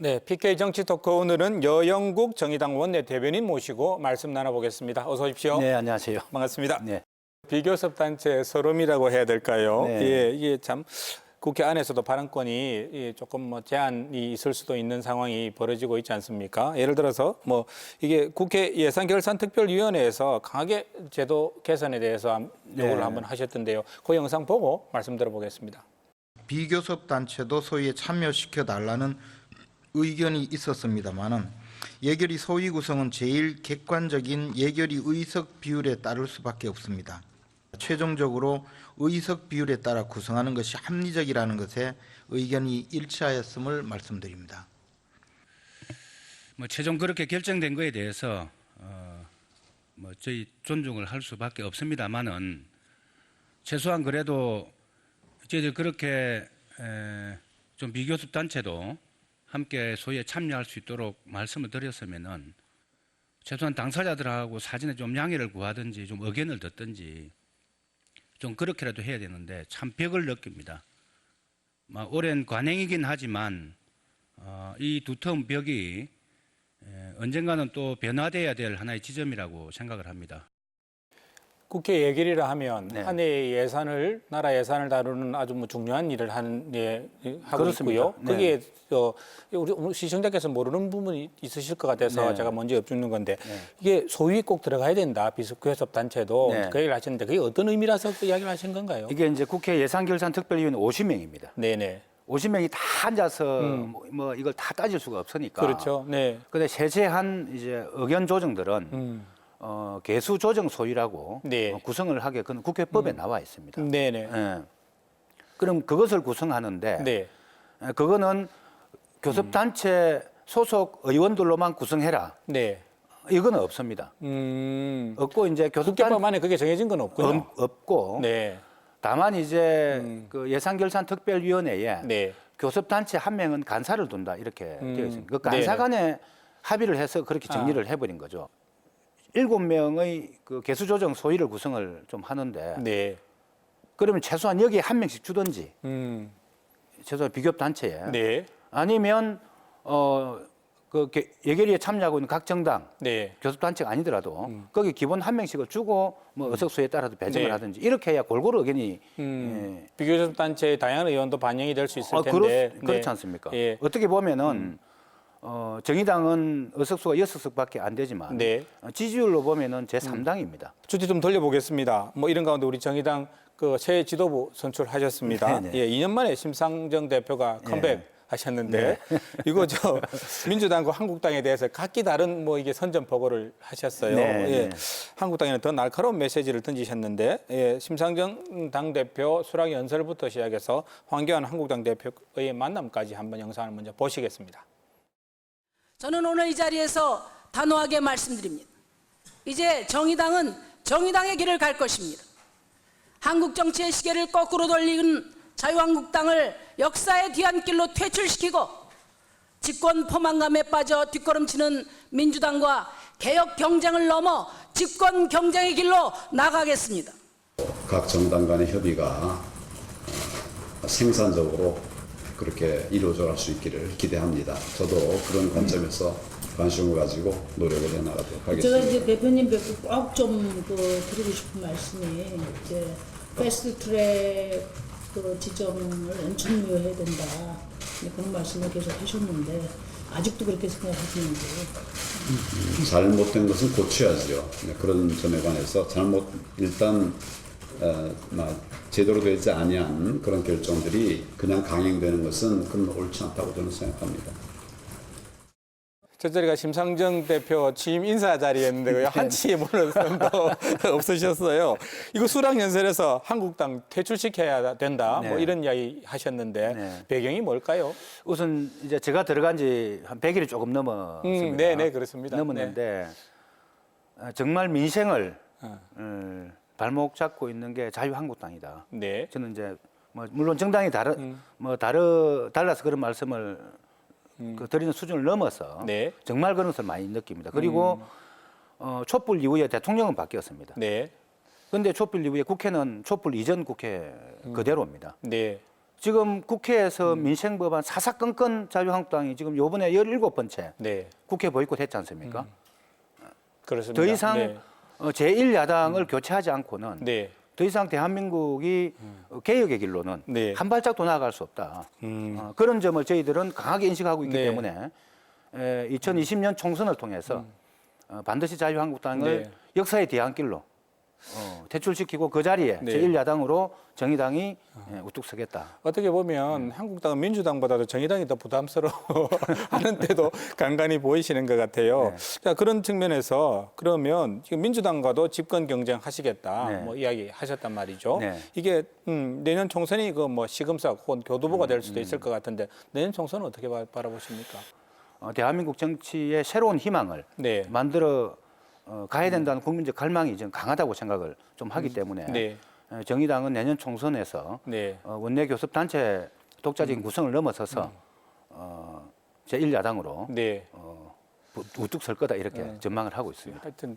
네, PK 정치 토크 오늘은 여영국 정의당 원내 대변인 모시고 말씀 나눠보겠습니다. 어서 오십시오. 네, 안녕하세요. 반갑습니다. 네. 비교섭 단체 서름이라고 해야 될까요? 네. 예, 이게 참 국회 안에서도 발언권이 조금 뭐 제한이 있을 수도 있는 상황이 벌어지고 있지 않습니까? 예를 들어서 뭐 이게 국회 예산결산특별위원회에서 강하게 제도 개선에 대해서 요구를 네. 한번 하셨던데요. 그 영상 보고 말씀 들어보겠습니다. 비교섭 단체도 소위에 참여시켜 달라는 의견이 있었습니다만은 예결위 소위 구성은 제일 객관적인 예결위 의석 비율에 따를 수밖에 없습니다. 최종적으로 의석 비율에 따라 구성하는 것이 합리적이라는 것에 의견이 일치하였음을 말씀드립니다. 최종 그렇게 결정된 거에 대해서 저희 존중을 할 수밖에 없습니다만은 최소한 그래도 저희들 그렇게 좀 비교섭 단체도 함께 소위에 참여할 수 있도록 말씀을 드렸으면은 최소한 당사자들하고 사전에 좀 양해를 구하든지 좀 의견을 듣든지 좀 그렇게라도 해야 되는데 참 벽을 느낍니다. 오랜 관행이긴 하지만 이 두터운 벽이 언젠가는 또 변화돼야 될 하나의 지점이라고 생각을 합니다. 국회 예결이라 하면 네. 한 해의 예산을 나라 예산을 다루는 아주 뭐 중요한 일을 하고 그렇습니다. 있고요. 네. 거기에 우리 시청자께서 모르는 부분이 있으실 것 같아서 네. 제가 먼저 여쭙는 건데 네. 이게 소위 꼭 들어가야 된다. 비교섭 단체도 네. 그 얘기를 하셨는데 그게 어떤 의미라서 그 이야기를 하신 건가요? 이게 이제 국회 예산결산특별위원회 50명입니다. 네네. 50명이 다 앉아서 뭐 이걸 다 따질 수가 없으니까. 그렇죠. 네. 근데 세세한 이제 의견 조정들은 개수 조정 소위라고 네. 구성을 하게 그건 국회법에 나와 있습니다. 네네. 예. 그럼 그것을 구성하는데 네. 그거는 교섭단체 소속 의원들로만 구성해라. 네. 이건 없습니다. 없고 이제 교섭단 국회법 안에 그게 정해진 건 없군요. 없고 네. 다만 이제 그 예산결산특별위원회에 네. 교섭단체 한 명은 간사를 둔다 이렇게 되어 있습니다. 그 네네. 간사 간에 합의를 해서 그렇게 정리를 해버린 거죠. 7명의 그 개수조정 소위를 구성을 좀 하는데 네. 그러면 최소한 여기에 한 명씩 주든지 최소한 비교단체에 네. 아니면 예결위에 참여하고 있는 각 정당 네. 교섭단체가 아니더라도 거기 기본 한 명씩을 주고 뭐 의석수에 따라서 배정을 네. 하든지 이렇게 해야 골고루 의견이 비교섭 단체의 다양한 의원도 반영이 될 수 있을 텐데 그렇지 않습니까? 예. 어떻게 보면은 정의당은 의석수가 6석밖에 안 되지만 네. 지지율로 보면은 제3당입니다. 주제 좀 돌려보겠습니다. 뭐 이런 가운데 우리 정의당 그 새 지도부 선출하셨습니다. 네네. 예, 2년 만에 심상정 대표가 컴백하셨는데 이거 민주당과 한국당에 대해서 각기 다른 뭐 이게 선전 보고를 하셨어요. 네, 예, 네. 한국당에는 더 날카로운 메시지를 던지셨는데 예, 심상정 당 대표 수락 연설부터 시작해서 황교안 한국당 대표의 만남까지 한번 영상을 먼저 보시겠습니다. 저는 오늘 이 자리에서 단호하게 말씀드립니다. 이제 정의당은 정의당의 길을 갈 것입니다. 한국 정치의 시계를 거꾸로 돌리는 자유한국당을 역사의 뒤안길로 퇴출시키고 집권 포만감에 빠져 뒷걸음치는 민주당과 개혁 경쟁을 넘어 집권 경쟁의 길로 나가겠습니다. 각 정당 간의 협의가 생산적으로 그렇게 이루어져 갈 수 있기를 기대합니다. 저도 그런 관점에서 관심을 가지고 노력을 해나가도록 하겠습니다. 제가 이제 대표님 뵙고 꼭 좀 드리고 싶은 말씀이 이제 패스트 트랙 그 지점을 연천무효해야 된다. 그런 말씀을 계속 하셨는데 아직도 그렇게 생각하시는지. 잘못된 것은 고쳐야죠. 그런 점에 관해서 일단 제대로 되지 아니한 그런 결정들이 그냥 강행되는 것은 그건 옳지 않다고 저는 생각합니다. 저 자리가 심상정 대표 취임 인사 자리였는데 왜 한치의 물러섬도 없으셨어요. 이거 수락 연설에서 한국당 퇴출시켜야 된다. 뭐 네. 이런 이야기 하셨는데 네. 배경이 뭘까요? 우선 이제 제가 들어간 지 한 100일이 조금 넘었습니다. 네, 그렇습니다. 넘었는데 정말 민생을 발목 잡고 있는 게 자유한국당이다. 네. 저는 이제 뭐 물론 정당이 달라서 그런 말씀을 드리는 수준을 넘어서 네. 정말 그런 것을 많이 느낍니다. 그리고 촛불 이후에 대통령은 바뀌었습니다. 네. 그런데 촛불 이후에 국회는 촛불 이전 국회 그대로입니다. 네. 지금 국회에서 민생법안 사사건건 자유한국당이 지금 요번에 17번째 네. 국회 보이콧 했지 않습니까? 그렇습니다. 더 이상 네. 제1야당을 교체하지 않고는 네. 더 이상 대한민국이 개혁의 길로는 네. 한 발짝도 나아갈 수 없다. 그런 점을 저희들은 강하게 인식하고 있기 네. 때문에 2020년 총선을 통해서 반드시 자유한국당을 네. 역사의 뒤안길로 퇴출시키고 그 자리에 네. 제1야당으로 정의당이 우뚝 서겠다. 어떻게 보면 한국당은 민주당보다도 정의당이 더 부담스러워 하는 때도 간간히 보이시는 것 같아요. 네. 자, 그런 측면에서 그러면 지금 민주당과도 집권 경쟁하시겠다 네. 뭐 이야기하셨단 말이죠. 네. 이게 내년 총선이 그 뭐 시금석 혹은 교두보가 될 수도 있을 것 같은데 내년 총선은 어떻게 바라보십니까? 대한민국 정치의 새로운 희망을 네. 만들어 가야 된다는 국민적 갈망이 지금 강하다고 생각을 좀 하기 때문에 네. 정의당은 내년 총선에서 네. 원내 교섭 단체 독자적인 구성을 넘어서서 제1야당으로 네. 우뚝 설 거다 이렇게 전망을 하고 있습니다. 하여튼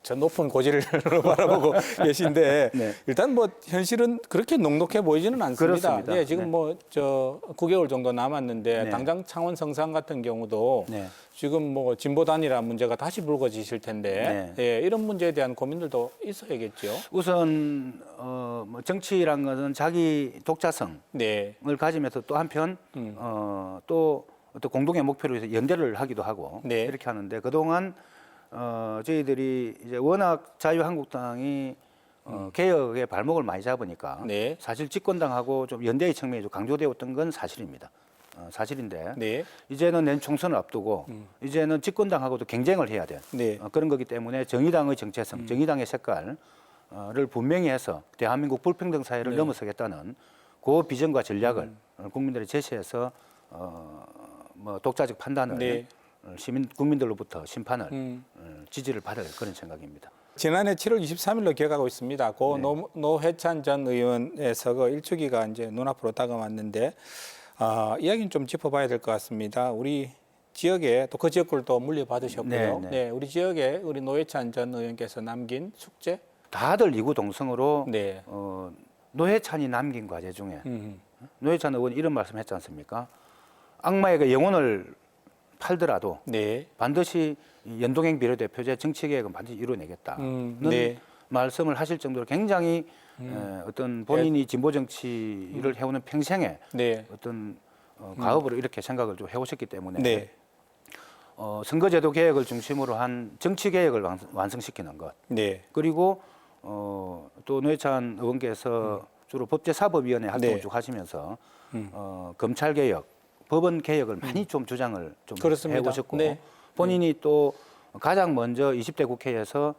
저 높은 고지를 바라보고 계신데 네. 일단 뭐 현실은 그렇게 녹록해 보이지는 않습니다. 그렇습니다. 예, 지금 네. 뭐 저 9개월 정도 남았는데 네. 당장 창원 성산 같은 경우도 네. 지금 뭐 진보 단일화 문제가 다시 불거지실 텐데 예, 이런 문제에 대한 고민들도 있어야겠죠. 우선 뭐 정치란 것은 자기 독자성을 네, 가지면서 또 한편 또 어떤 공동의 목표로 해서 연대를 하기도 하고 네. 이렇게 하는데 그동안 저희들이 이제 워낙 자유한국당이 개혁의 발목을 많이 잡으니까 네. 사실 집권당하고 좀 연대의 측면이 좀 강조되었던 건 사실입니다. 사실인데 네, 이제는 내년 총선을 앞두고 이제는 집권당하고도 경쟁을 해야 돼. 네. 그런 거기 때문에 정의당의 정체성, 정의당의 색깔을 분명히 해서 대한민국 불평등 사회를 네. 넘어서겠다는 그 비전과 전략을 국민들이 제시해서 뭐 독자적 판단을 네. 국민들로부터 심판을 지지를 받을 그런 생각입니다. 지난해 7월 23일로 기억하고 있습니다. 고 네. 노회찬 전 의원의 서거 일주기가 이제 눈앞으로 다가왔는데 이야기는 좀 짚어봐야 될 것 같습니다. 우리 지역에 또 그 지역구를 또 물려받으셨고요. 네, 네. 네, 우리 지역에 우리 노회찬 전 의원께서 남긴 숙제. 다들 이구동성으로 네. 노회찬이 남긴 과제 중에 음, 노회찬 의원이 이런 말씀했지 않습니까? 악마에게 영혼을 팔더라도 네. 반드시 이 연동형 비례대표제 정치개혁은 반드시 이루어내겠다는 네. 말씀을 하실 정도로 굉장히 어떤 본인이 진보 정치를 해오는 평생에 네. 어떤 과업으로 이렇게 생각을 좀 해오셨기 때문에 네. 선거제도 개혁을 중심으로 한 정치 개혁을 완성시키는 것 네. 그리고 또 노회찬 의원께서 주로 법제사법위원회 활동을 네. 쭉 하시면서 검찰 개혁, 법원 개혁을 많이 좀 주장을 좀 그렇습니다. 해오셨고 네. 본인이 또 가장 먼저 20대 국회에서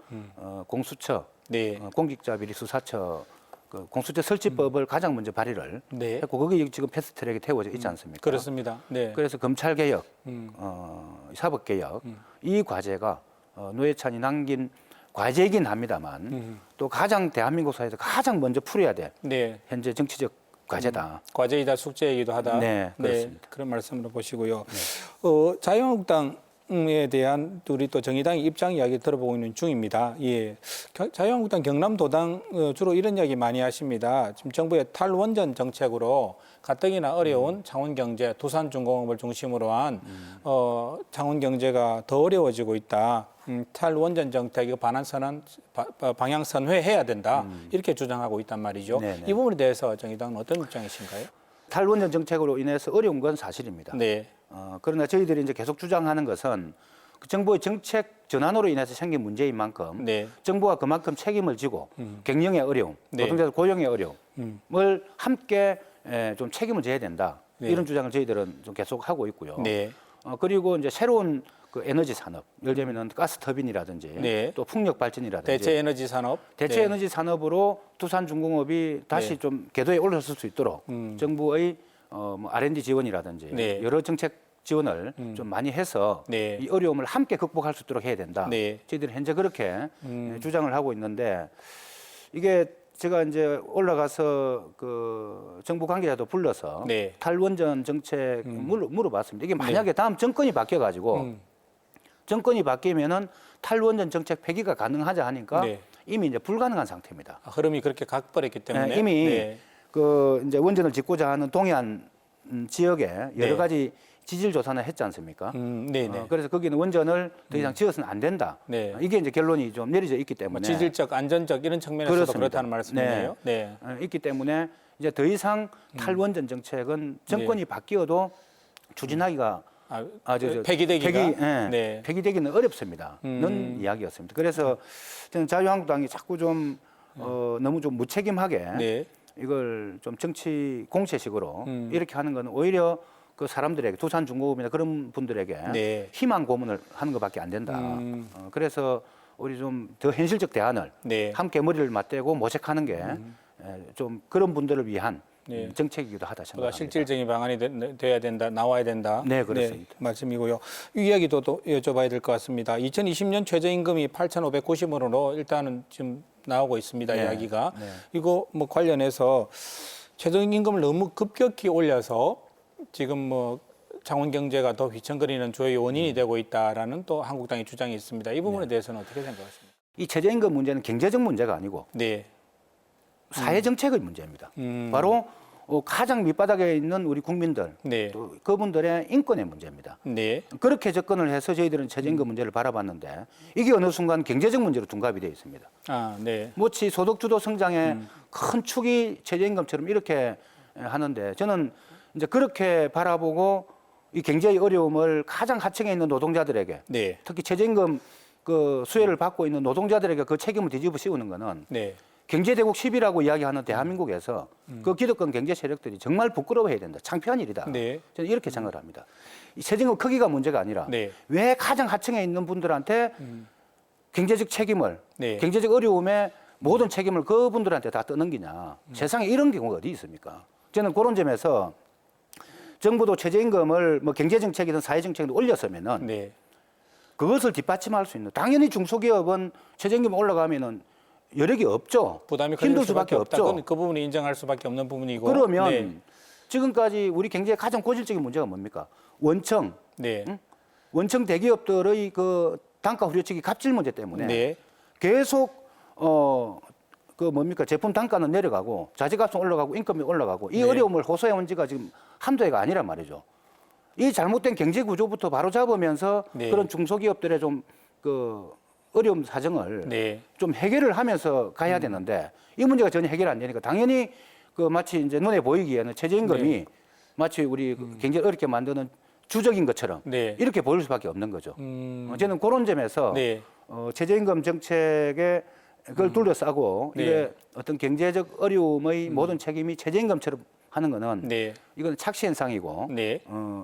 공수처, 네. 공직자비리 수사처 그 공수처 설치법을 가장 먼저 발의를 네. 했고 거기 지금 패스트트랙에 태워져 있지 않습니까? 그렇습니다. 네. 그래서 검찰 개혁, 사법 개혁 이 과제가 노회찬이 남긴 과제이긴 합니다만 또 가장 대한민국 사회에서 가장 먼저 풀어야 될 네. 현재 정치적 과제다. 과제이다 숙제이기도 하다. 네, 그렇습니다. 그런 말씀으로 보시고요. 자유한국당에 대한 우리 또 정의당의 입장 이야기 들어보고 있는 중입니다. 예. 자유한국당 경남도당 주로 이런 이야기 많이 하십니다. 지금 정부의 탈원전 정책으로 가뜩이나 어려운 창원경제, 두산중공업을 중심으로 한 창원 경제가 더 어려워지고 있다. 탈원전 정책에 반환 선언, 방향 선회해야 된다. 이렇게 주장하고 있단 말이죠. 네네. 이 부분에 대해서 정의당은 어떤 입장이신가요? 탈원전 정책으로 인해서 어려운 건 사실입니다. 네. 그러나 저희들이 이제 계속 주장하는 것은 그 정부의 정책 전환으로 인해서 생긴 문제인 만큼 네. 정부가 그만큼 책임을 지고 경영의 어려움, 네. 노동자들 고용의 어려움을 함께 좀 책임을 져야 된다. 네. 이런 주장을 저희들은 좀 계속 하고 있고요. 네. 그리고 이제 새로운 그 에너지 산업, 예를 들면 가스 터빈이라든지 네. 또 풍력 발전이라든지 대체 에너지 산업. 대체 네. 에너지 산업으로 두산중공업이 다시 네. 좀 궤도에 올라설 수 있도록 정부의 뭐 R&D 지원이라든지 네. 여러 정책 지원을 좀 많이 해서 네. 이 어려움을 함께 극복할 수 있도록 해야 된다. 네. 저희들은 현재 그렇게 주장을 하고 있는데 이게 제가 이제 올라가서 그 정부 관계자도 불러서 네. 탈원전 정책 물어봤습니다. 이게 만약에 다음 정권이 바뀌어가지고 정권이 바뀌면은 탈원전 정책 폐기가 가능하자 하니까 네. 이미 이제 불가능한 상태입니다. 흐름이 그렇게 각버렸기 때문에 이미 네. 그 이제 원전을 짓고자 하는 동해안 지역에 여러 네. 가지 지질 조사는 했지 않습니까? 네네. 그래서 거기는 원전을 더 이상 지어서는 안 된다. 네. 이게 이제 결론이 좀 내려져 있기 뭐 때문에 지질적, 안전적 이런 측면에서도 그렇습니다. 그렇다는 말씀이네요. 네. 있기 때문에 이제 더 이상 탈원전 정책은 정권이 바뀌어도 추진하기가 폐기되기가 네. 폐기되기는 어렵습니다는 이야기였습니다. 그래서 저는 자유한국당이 자꾸 좀 너무 좀 무책임하게 네. 이걸 좀 정치 공세식으로 이렇게 하는 건 오히려 그 사람들에게 두산중공업이나 그런 분들에게 네. 희망 고문을 하는 것밖에 안 된다. 그래서 우리 좀 더 현실적 대안을 네. 함께 머리를 맞대고 모색하는 게 좀 그런 분들을 위한 네. 정책이기도 하다 보다 생각합니다. 실질적인 방안이 돼야 된다, 나와야 된다. 네, 그렇습니다. 말씀이고요. 이 이야기도 또 여쭤봐야 될 것 같습니다. 2020년 최저임금이 8,590원으로 일단은 지금 나오고 있습니다. 네. 이야기가. 네. 이거 뭐 관련해서 최저임금을 너무 급격히 올려서 지금 뭐 창원 경제가 더 휘청거리는 주요 원인이 되고 있다라는 또 한국당의 주장이 있습니다. 이 부분에 대해서는 어떻게 생각하십니까? 이 최저임금 문제는 경제적 문제가 아니고 네. 사회 정책의 문제입니다. 바로 가장 밑바닥에 있는 우리 국민들, 네. 또 그분들의 인권의 문제입니다. 네. 그렇게 접근을 해서 저희들은 최저임금 문제를 바라봤는데 이게 어느 순간 경제적 문제로 둔갑이 되어 있습니다. 아, 네. 마치 소득주도 성장의 큰 축이 최저임금처럼 이렇게 하는데 저는 이제 그렇게 바라보고 이 경제의 어려움을 가장 하층에 있는 노동자들에게 네. 특히 최저임금 그 수혜를 받고 있는 노동자들에게 그 책임을 뒤집어 씌우는 거는 네. 경제대국 10이라고 이야기하는 대한민국에서 그 기득권 경제 세력들이 정말 부끄러워해야 된다. 창피한 일이다. 네. 저는 이렇게 생각을 합니다. 이 세정금 크기가 문제가 아니라 네. 왜 가장 하층에 있는 분들한테 경제적 책임을 네. 경제적 어려움에 모든 책임을 그분들한테 다 떠넘기냐. 세상에 이런 경우가 어디 있습니까? 저는 그런 점에서 정부도 최저임금을 뭐 경제정책이든 사회정책이든 올렸으면은 네. 그것을 뒷받침할 수 있는 당연히 중소기업은 최저임금 올라가면은 여력이 없죠. 부담이 커질 힘들 수밖에 없다. 없죠. 그 부분을 인정할 수밖에 없는 부분이고. 그러면 네. 지금까지 우리 경제의 가장 고질적인 문제가 뭡니까? 원청, 네. 원청 대기업들의 그 단가 후려치기 갑질 문제 때문에 네. 계속 그 뭡니까 제품 단가는 내려가고 자재값은 올라가고 인건비 올라가고 이 네. 어려움을 호소해온 지가 지금 한두 해가 아니란 말이죠. 이 잘못된 경제 구조부터 바로 잡으면서 네. 그런 중소기업들의 좀 그 어려움 사정을 네. 좀 해결을 하면서 가야 되는데 이 문제가 전혀 해결 안 되니까 당연히 그 마치 이제 눈에 보이기에는 최저임금이 네. 마치 우리 경제를 어렵게 만드는 주적인 것처럼 네. 이렇게 보일 수밖에 없는 거죠. 저는 그런 점에서 네. 최저임금 정책에 그걸 둘러싸고 네. 이게 어떤 경제적 어려움의 모든 책임이 최저임금처럼 하는 거는 네. 이건 착시 현상이고 네.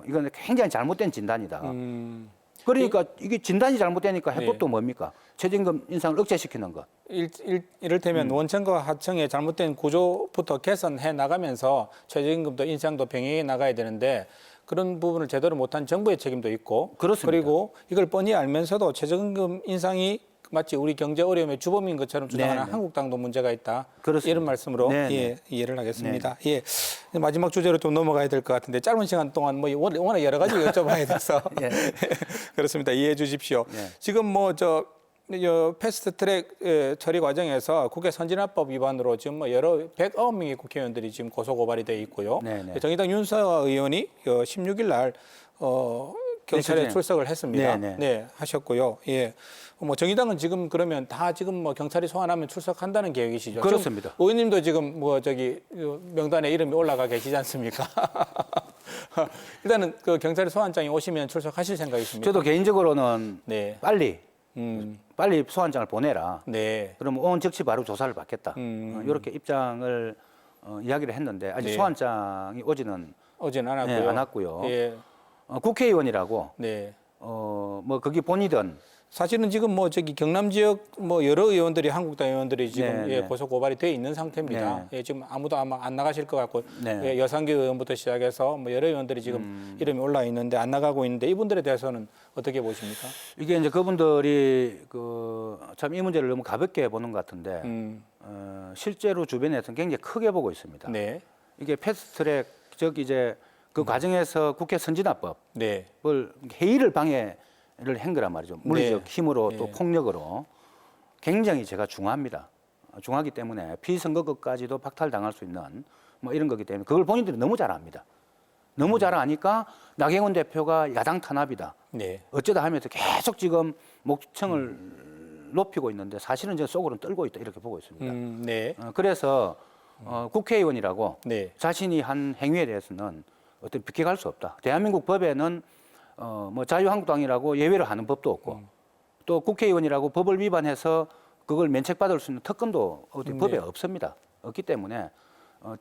이건 굉장히 잘못된 진단이다. 음. 그러니까 이게 진단이 잘못되니까 네. 해법도 뭡니까? 최저임금 인상을 억제시키는 것. 이를테면 원청과 하청의 잘못된 구조부터 개선해 나가면서 최저임금도 인상도 병행해 나가야 되는데 그런 부분을 제대로 못한 정부의 책임도 있고 그렇습니다. 그리고 이걸 뻔히 알면서도 최저임금 인상이 마치 우리 경제 어려움의 주범인 것처럼 주장하는 네, 네. 한국당도 문제가 있다. 그렇습니다. 이런 말씀으로 네, 예, 네. 이해를 하겠습니다. 예. 마지막 주제로 좀 넘어가야 될 것 같은데 짧은 시간 동안 뭐 워낙 여러 가지 여쭤봐야 돼서 예. 그렇습니다. 이해해 주십시오. 예. 지금 뭐 패스트트랙 처리 과정에서 국회 선진화법 위반으로 지금 뭐 여러 109명의 국회의원들이 지금 고소 고발이 돼 있고요. 네네. 정의당 윤서아 의원이 16일 날 경찰에 네, 출석을 했습니다. 네네. 네, 하셨고요. 예. 뭐 정의당은 지금 그러면 다 지금 뭐 경찰이 소환하면 출석한다는 계획이시죠? 그렇습니다. 지금 의원님도 지금 뭐 명단에 이름이 올라가 계시지 않습니까? 일단은 그 경찰 소환장이 오시면 출석하실 생각이십니까? 저도 개인적으로는 네. 빨리 음. 빨리 소환장을 보내라. 네. 그러면 온 즉시 바로 조사를 받겠다. 이렇게 입장을 이야기를 했는데 아직 네. 소환장이 오지는 어제는 안 왔고요. 네, 안 왔고요. 예. 국회의원이라고 네. 뭐 거기 본이든 사실은 지금 뭐 경남 지역 뭐 여러 의원들이 한국당 의원들이 지금 네, 예, 네. 고소 고발이 돼 있는 상태입니다. 네. 예, 지금 아무도 아마 안 나가실 것 같고 네. 예, 여상규 의원부터 시작해서 뭐 여러 의원들이 지금 이름이 올라 있는데 안 나가고 있는데 이분들에 대해서는 어떻게 보십니까? 이게 이제 그분들이 참 이 문제를 너무 가볍게 보는 것 같은데 실제로 주변에서는 굉장히 크게 보고 있습니다. 네. 이게 패스트트랙 즉 이제 그 과정에서 국회 선진화법을 네. 회의를 방해를 한 거란 말이죠. 물리적 네. 힘으로 또 네. 폭력으로 굉장히 제가 중요합니다. 중하기 때문에 피선거법까지도 박탈당할 수 있는 뭐 이런 거기 때문에 그걸 본인들이 너무 잘 압니다. 너무 잘 아니까 나경원 대표가 야당 탄압이다. 네. 어쩌다 하면서 계속 지금 목청을 높이고 있는데 사실은 저 속으로는 떨고 있다 이렇게 보고 있습니다. 네. 그래서 국회의원이라고 네. 자신이 한 행위에 대해서는 어떤 비켜갈 수 없다. 대한민국 법에는 뭐 자유한국당이라고 예외를 하는 법도 없고 또 국회의원이라고 법을 위반해서 그걸 면책받을 수 있는 특권도 어디 법에 없습니다. 없기 때문에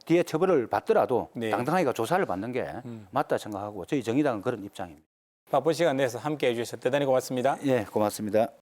뒤에 처벌을 받더라도 네. 당당하게 조사를 받는 게 맞다 생각하고 저희 정의당은 그런 입장입니다. 바쁜 시간 내서 함께 해주셔서 대단히 고맙습니다. 예, 고맙습니다.